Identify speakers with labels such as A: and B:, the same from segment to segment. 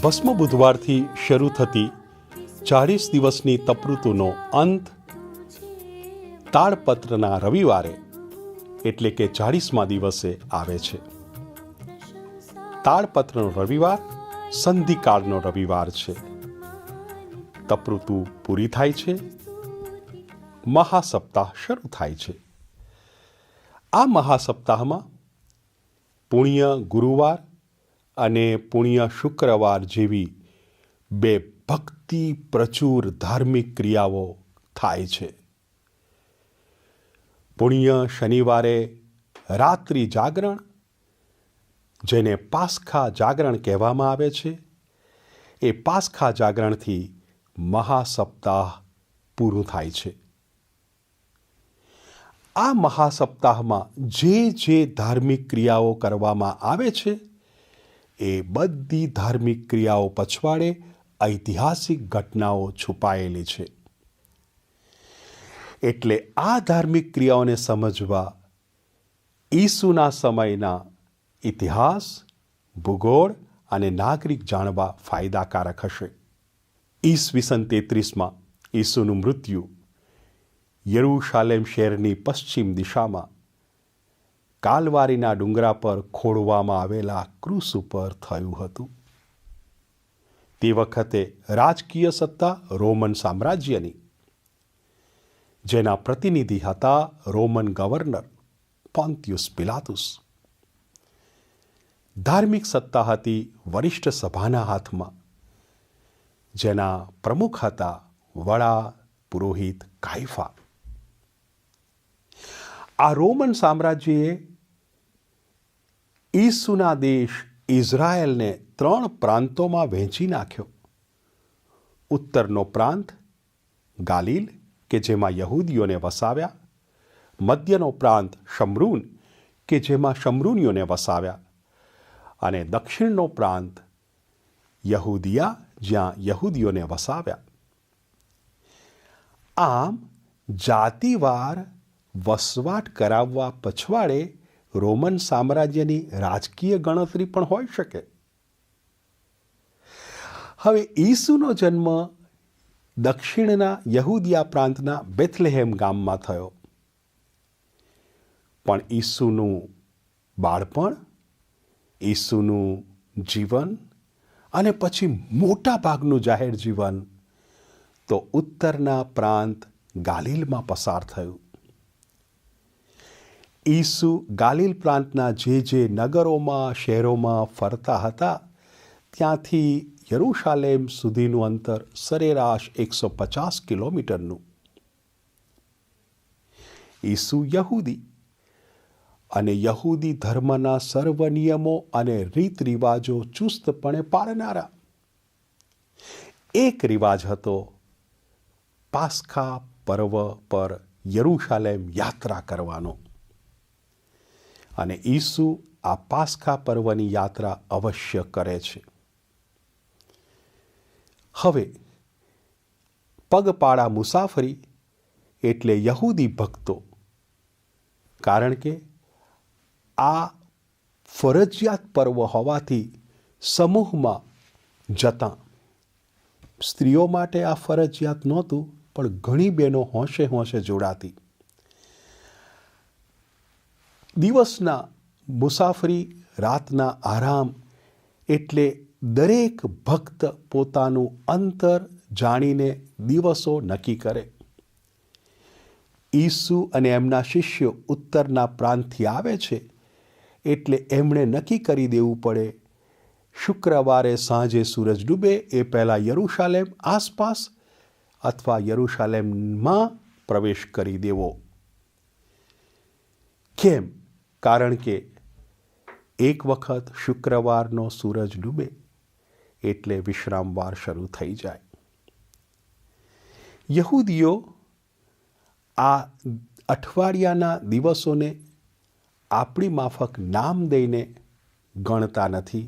A: ભસ્મ બુધવારથી શરૂ થતી 40 દિવસની તપઋતુનો અંત તાળપત્રના રવિવારે એટલે કે 40મા દિવસે આવે છે. તાળપત્રનો રવિવાર સંધિકાળનો રવિવાર છે. તપઋતુ પૂરી થાય છે, મહાસપ્તાહ શરૂ થાય છે. આ મહાસપ્તાહમાં પુણ્ય ગુરુવાર અને પુણ્ય શુક્રવાર જેવી બે ભક્તિ પ્રચુર ધાર્મિક ક્રિયાઓ થાય છે. પુણ્ય શનિવારે રાત્રિ જાગરણ, જેને પાસ્ખા જાગરણ કહેવામાં આવે છે, એ પાસ્ખા જાગરણથી મહાસપ્તાહ પૂરું થાય છે. આ મહાસપ્તાહમાં જે ધાર્મિક ક્રિયાઓ કરવામાં આવે છે એ બધી ધાર્મિક ક્રિયાઓ પછવાડે ઐતિહાસિક ઘટનાઓ છુપાયેલી છે. એટલે આ ધાર્મિક ક્રિયાઓને સમજવા ઈસુના સમયના ઇતિહાસ, ભૂગોળ અને નાગરિક જાણવા ફાયદાકારક હશે. ઈસવીસન 33માં ઈસુનું મૃત્યુ યરૂશાલેમ શહેરની પશ્ચિમ દિશામાં કાલવારીના ડુંગરા પર ખોડવામાં આવેલા ક્રૂસ ઉપર થયું હતું. તે વખતે રાજકીય સત્તા રોમન સામ્રાજ્યની, જેના પ્રતિનિધિ હતા રોમન ગવર્નર પોન્તિયુસ પિલાતુસ. ધાર્મિક સત્તા હતી વરિષ્ઠ સભાના હાથમાં, જેના પ્રમુખ હતા વડા પુરોહિત કાયફા. આ રોમન સામ્રાજ્યએ ઈસુના દેશ ઇઝરાયલને 3 પ્રાંતોમાં વહેંચી નાખ્યો. ઉત્તરનો પ્રાંત ગાલિલ, કે જેમાં યહૂદીઓને વસાવ્યા. મધ્યનો પ્રાંત શમરૂન, કે જેમાં શમરૂનીઓને વસાવ્યા. અને દક્ષિણનો પ્રાંત યહૂદિયા, જ્યાં યહૂદીઓને વસાવ્યા. આમ જાતિવાર વસવાટ કરાવવા પછવાડે રોમન સામ્રાજ્યની રાજકીય ગણતરી પણ હોઈ શકે. હવે ઈસુનો જન્મ દક્ષિણના યહૂદિયા પ્રાંતના બેથલેહેમ ગામમાં થયો. પણ ઈસુનું બાળપણ, ઈસુનું જીવન અને પછી મોટા ભાગનું જાહેર જીવન તો ઉત્તરના પ્રાંત ગાલિલમાં પસાર થયું. ઈસુ ગાલિલ પ્રાંતના જે નગરોમાં, શહેરોમાં ફરતા હતા, ત્યાંથી યરૂશાલેમ સુધીનું અંતર સરેરાશ 150 કિલોમીટરનું. ઈસુ યહૂદી અને યહૂદી ધર્મના સર્વ નિયમો અને રીત રિવાજો ચુસ્તપણે પાળનારા. એક રિવાજ હતો પાસ્ખા પર્વ પર યરૂશાલેમ યાત્રા કરવાનો. અને ઈસુ આ પાસ્ખા પર્વની યાત્રા અવશ્ય કરે છે. હવે પગપાળા મુસાફરી એટલે યહૂદી ભક્તો, કારણ કે આ ફરજિયાત પર્વ હોવાથી સમૂહમાં જતાં. સ્ત્રીઓ માટે આ ફરજિયાત નહોતું, પણ ઘણી બહેનો હોંશે હોંશે જોડાતી. દિવસના મુસાફરી, રાતના આરામ એટલે દરેક ભક્ત પોતાનું અંતર જાણીને દિવસો નક્કી કરે. ઈસુ અને એમના શિષ્યો ઉત્તરના પ્રાંતથી આવે છે, એટલે એમણે નક્કી કરી દેવું પડે શુક્રવારે સાંજે સૂરજ ડૂબે એ પહેલાં યરૂશાલેમ આસપાસ અથવા યરૂશાલેમમાં પ્રવેશ કરી દેવો. કેમ? કારણ કે એક વખત શુક્રવારનો સૂરજ ડૂબે એટલે વિશ્રામવાર શરૂ થઈ જાય. યહૂદીઓ આ અઠવાડિયાના દિવસોને આપણી માફક નામ દઈને ગણતા નથી,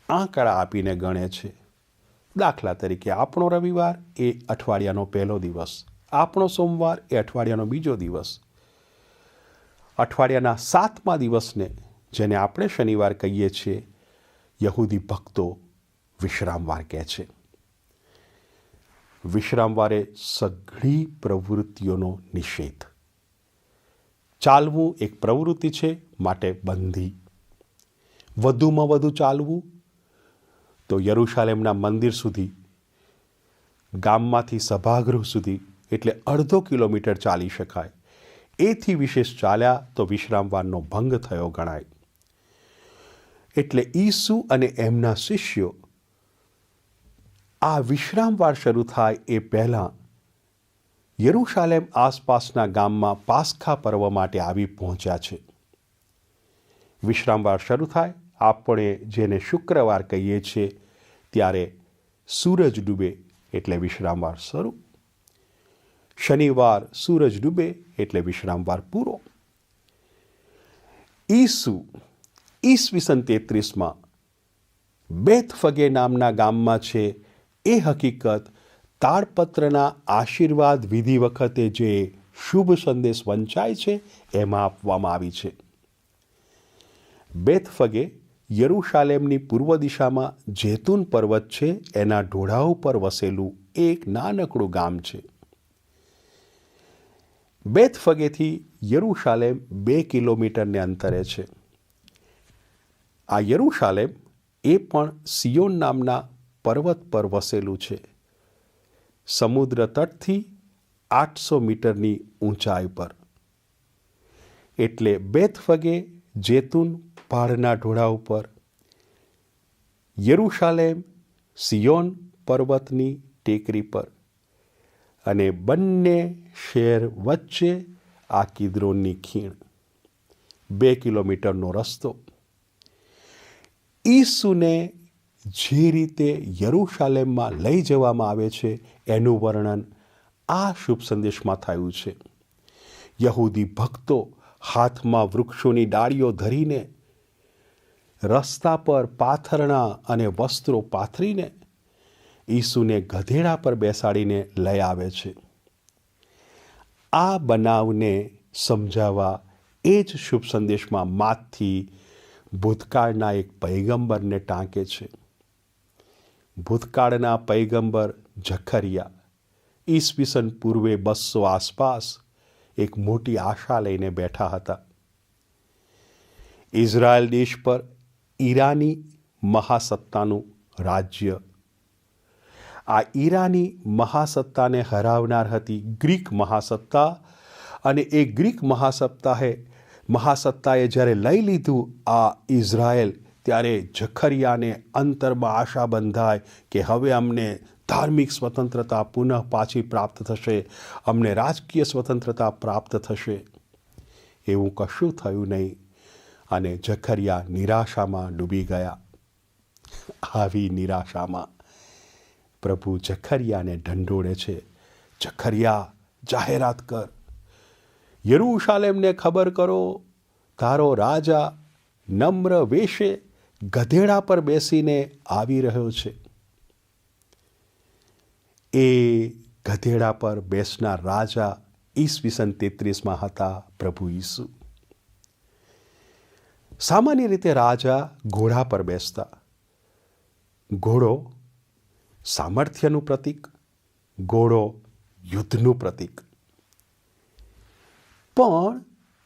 A: આંકડા આપીને ગણે છે. દાખલા તરીકે આપણો રવિવાર એ અઠવાડિયાનો પહેલો દિવસ, આપણો સોમવાર એ અઠવાડિયાનો બીજો દિવસ. અઠવાડિયાના 7મા દિવસને, જેને આપણે શનિવાર કહીએ છીએ, યહૂદી ભક્તો વિશ્રામવાર કહે છે. વિશ્રામવારે સઘળી પ્રવૃત્તિઓનો નિષેધ. ચાલવું એક પ્રવૃત્તિ છે, માટે બંધી. વધુમાં વધુ ચાલવું તો યરુશાલેમના મંદિર સુધી, ગામમાંથી સભાગૃહ સુધી, એટલે 1/2 કિલોમીટર ચાલી શકાય. એથી વિશેષ ચાલ્યા તો વિશ્રામવારનો ભંગ થયો ગણાય. એટલે ઈસુ અને એમના શિષ્યો આ વિશ્રામવાર શરૂ થાય એ પહેલાં યરુશાલેમ આસપાસના ગામમાં પાસ્ખા પર્વ માટે આવી પહોંચ્યા છે. વિશ્રામવાર શરૂ થાય, આપણે જેને શુક્રવાર કહીએ છીએ, ત્યારે સૂરજ ડૂબે એટલે વિશ્રામવાર શરૂ. શનિવાર સૂરજ ડૂબે એટલે વિશ્રામવાર પૂરો. ઈસુ ઈસવીસન 33માં બેથફગે નામના ગામમાં છે. એ હકીકત તાડપત્રના આશીર્વાદ વિધિ વખતે જે શુભ સંદેશ વંચાય છે એમાં આપવામાં આવી છે. બેથફગે યરુશાલેમની પૂર્વ દિશામાં જૈતૂન પર્વત છે, એના ઢોળાવ પર વસેલું એક નાનકડું ગામ છે. બેથફગેથી યરુશાલેમ 2 કિલોમીટરને અંતરે છે. આ યરુશાલેમ એ પણ સિયોન નામના પર્વત પર વસેલું છે. સમુદ્ર તટથી 800 મીટરની ઊંચાઈ પર. એટલે બેથફગે જૈતૂન પહાડના ઢોળાવ પર, યરુશાલેમ સિયોન પર્વતની ટેકરી પર, અને બંને શહેર વચ્ચે આ કિદ્રોનની ખીણ. 2 કિલોમીટરનો રસ્તો. ઈસુને જે રીતે યરુશાલેમમાં લઈ જવામાં આવે છે એનું વર્ણન આ શુભ સંદેશમાં થયું છે. યહૂદી ભક્તો હાથમાં વૃક્ષોની ડાળીઓ ધરીને, રસ્તા પર પાથરણા અને વસ્ત્રો પાથરીને ઈસુને ગધેડા પર બેસાડીને લઈ આવે છે. આ બનાવને સમજાવવા એ જ શુભ સંદેશમાં માથી ભૂતકાળના એક પૈગંબરને ટાંકે છે. ભૂતકાળના પૈગંબર જખરિયા ઈસવીસન પૂર્વે 200 આસપાસ એક મોટી આશા લઈને બેઠા હતા. ઇઝરાયલ દેશ પર ઈરાની મહાસત્તાનું રાજ્ય. આ ઈરાની મહાસત્તાને હરાવનાર હતી ગ્રીક મહાસત્તા. અને એ ગ્રીક મહાસત્તાએ જ્યારે લઈ લીધું આ ઇઝરાયલ, ત્યારે જખરિયાને અંતરમાં આશા બંધાય કે હવે અમને ધાર્મિક સ્વતંત્રતા પુનઃ પાછી પ્રાપ્ત થશે, અમને રાજકીય સ્વતંત્રતા પ્રાપ્ત થશે. એવું કશું થયું નહીં અને જખરિયા નિરાશામાં ડૂબી ગયા. આવી નિરાશામાં પ્રભુ જખરિયાને ઢંઢોળે છે. જખરિયા, જાહેરાત કર, યરુશાલેમને ખબર કરો, તારો રાજા નમ્ર વેશે ગધેડા પર બેસીને આવી રહ્યો છે. એ ગધેડા પર બેસનાર રાજા ઈસવીસન 33માં હતા પ્રભુ ઈસુ. સામાન્ય રીતે રાજા ઘોડા પર બેસતા. ઘોડો સામર્થ્યનું પ્રતીક, ઘોડો યુદ્ધનું પ્રતીક. પણ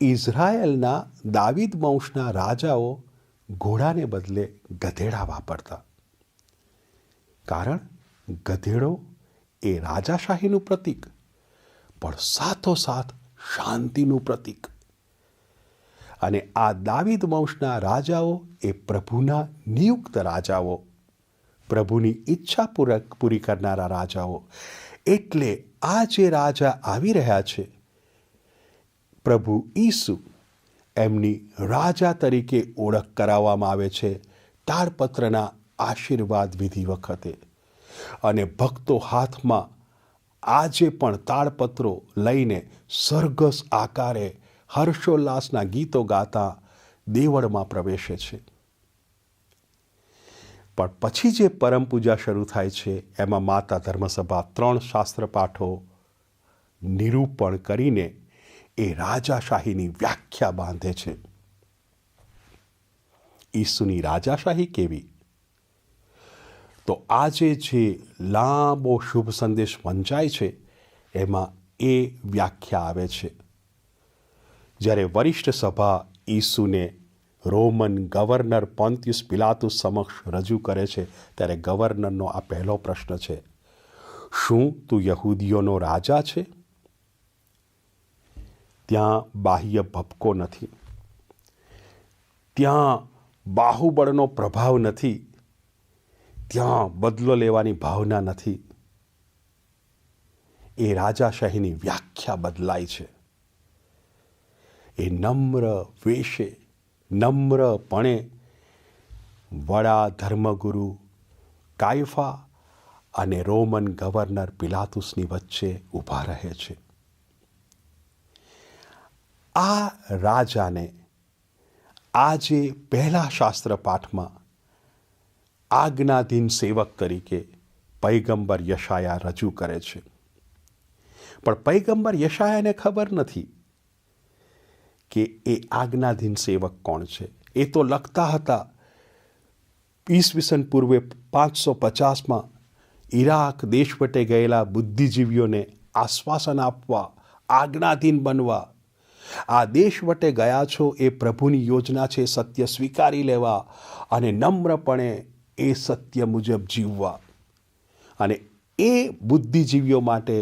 A: ઇઝરાયલના દાવીદ વંશના રાજાઓ ઘોડાને બદલે ગધેડા વાપરતા. કારણ ગધેડો એ રાજાશાહીનું પ્રતીક, પણ સાથોસાથ શાંતિનું પ્રતીક. અને આ દાવીદ વંશના રાજાઓ એ પ્રભુના નિયુક્ત રાજાઓ, પ્રભુની ઈચ્છા પૂરી કરનારા રાજાઓ. એટલે આ જે રાજા આવી રહ્યા છે, પ્રભુ ઈસુ, એમની રાજા તરીકે ઓળખ કરાવવામાં આવે છે તાડપત્રના આશીર્વાદ વિધિ વખતે. અને ભક્તો હાથમાં આજે પણ તાડપત્રો લઈને સરઘસ આકારે હર્ષોલ્લાસના ગીતો ગાતા દેવળમાં પ્રવેશે છે. પણ પછી જે પરમ પૂજા શરૂ થાય છે એમાં માતા ધર્મસભા 3 શાસ્ત્રપાઠો નિરૂપણ કરીને એ રાજાશાહીની વ્યાખ્યા બાંધે છે. ઈસુની રાજાશાહી કેવી? તો તો આજે જે લાંબો શુભ સંદેશ વંચાય છે એમાં એ વ્યાખ્યા આવે છે. જ્યારે વરિષ્ઠ સભા ઈસુને રોમન ગવર્નર પોન્તિયસ પિલાતુસ સમક્ષ રજૂ કરે છે ત્યારે ગવર્નરનો આ પહેલો પ્રશ્ન છે, શું તું યહૂદીઓનો રાજા છે? ત્યાં બાહ્ય ભપકો નથી, ત્યાં બાહુબળનો પ્રભાવ નથી, ત્યાં બદલો લેવાની ભાવના નથી. એ રાજાશાહીની વ્યાખ્યા બદલાય છે. એ નમ્ર વેશે, નમ્રપણે વડા ધર્મગુરુ કાયફા અને રોમન ગવર્નર પિલાતુસની વચ્ચે ઊભા રહે છે. આ રાજાને આજે પહેલા શાસ્ત્ર પાઠમાં આજ્ઞાધીન સેવક તરીકે પૈગંબર યશાયા રજૂ કરે છે. પણ પૈગંબર યશાયાને ખબર નથી કે એ આજ્ઞાધીન સેવક કોણ છે. એ તો લખતા હતા ઈસવીસન પૂર્વે 550માં ઈરાક દેશ વટે ગયેલા બુદ્ધિજીવીઓને આશ્વાસન આપવા, આજ્ઞાધીન બનવા. આ દેશ વટે ગયા છો એ પ્રભુની યોજના છે, સત્ય સ્વીકારી લેવા અને નમ્રપણે એ સત્ય મુજબ જીવવા. અને એ બુદ્ધિજીવીઓ માટે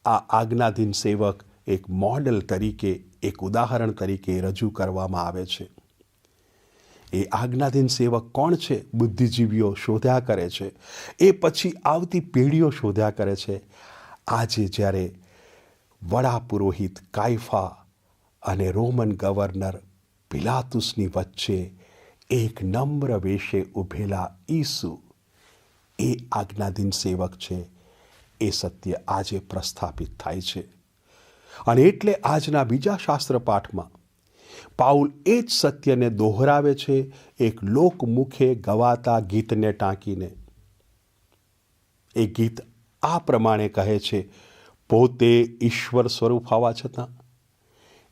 A: આ આજ્ઞાધીન સેવક એક મોડલ તરીકે, એક ઉદાહરણ તરીકે રજૂ કરવામાં આવે છે. એ આજ્ઞાધીન સેવક કોણ છે? બુદ્ધિજીવીઓ શોધ્યા કરે છે. એ પછી આવતી પેઢીઓ શોધ્યા કરે છે. આજે જ્યારે વડા પુરોહિત કાયફા અને રોમન ગવર્નર પિલાતુસની વચ્ચે એક નમ્ર વેશે ઊભેલા ઈસુ એ આજ્ઞાધીન સેવક છે. એ સત્ય આજે પ્રસ્થાપિત થાય છે. અને એટલે આજના બીજા શાસ્ત્ર પાઠમાં પાઉલ એ જ સત્યને દોહરાવે છે એક લોકમુખે ગવાતા ગીતને ટાંકીને. એ ગીત આ પ્રમાણે કહે છે, પોતે ઈશ્વર સ્વરૂપ હોવા છતાં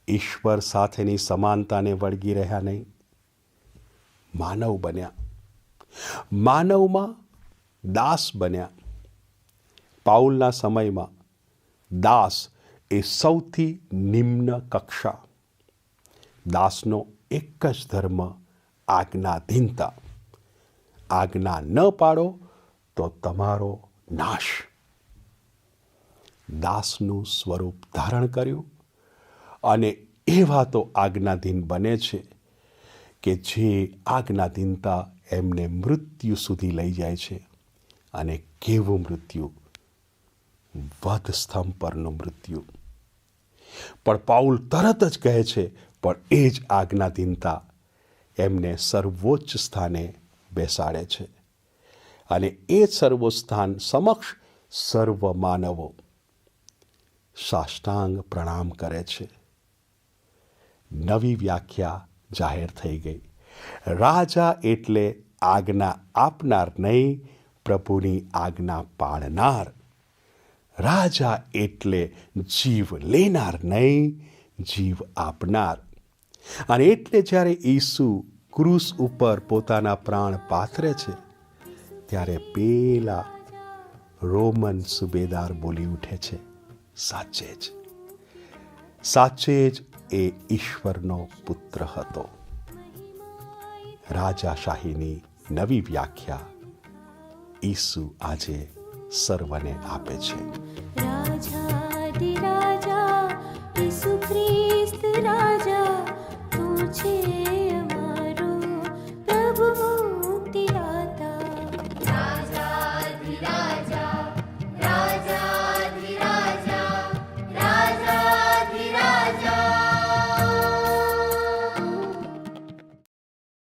A: ઈશ્વર સાથેની સમાનતાને વળગી રહ્યા નહીં, માનવ બન્યા, માનવમાં દાસ બન્યા. પાઉલના સમયમાં દાસ એ સૌથી નિમ્ન કક્ષા. દાસનો એક જ ધર્મ આજ્ઞાધીનતા. આજ્ઞા ન પાડો તો તમારો નાશ. દાસનું સ્વરૂપ ધારણ કર્યું અને એવા તો આજ્ઞાધીન બને છે કે જે આજ્ઞાધીનતા એમને મૃત્યુ સુધી લઈ જાય છે. અને કેવું મૃત્યુ? વધસ્તંભ પરનું મૃત્યુ. પણ પાઉલ તરત જ કહે છે, પણ એ જ આજ્ઞાધીનતા એમને સર્વોચ્ચ સ્થાને બેસાડે છે. અને એ સર્વોચ્ચ સ્થાન સમક્ષ સર્વ માનવો સાષ્ટાંગ પ્રણામ કરે છે. નવી વ્યાખ્યા જાહેર થઈ ગઈ. રાજા એટલે આજ્ઞા આપનાર નહીં, પ્રભુની આજ્ઞા પાળનાર. રાજા એટલે જીવ લેનાર નહીં, જીવ આપનાર. અને એટલે જ્યારે ઈસુ ક્રૂસ ઉપર પોતાના પ્રાણ પાથરે છે ત્યારે પેલા રોમન સુબેદાર બોલી ઉઠે છે, સાચે જ, સાચે જ એ ઈશ્વરનો પુત્ર હતો. રાજાશાહીની નવી વ્યાખ્યા ઈસુ આજે સર્વને આપે છે.
B: રાજા ઈસુ ખ્રિસ્ત રાજા તું છે.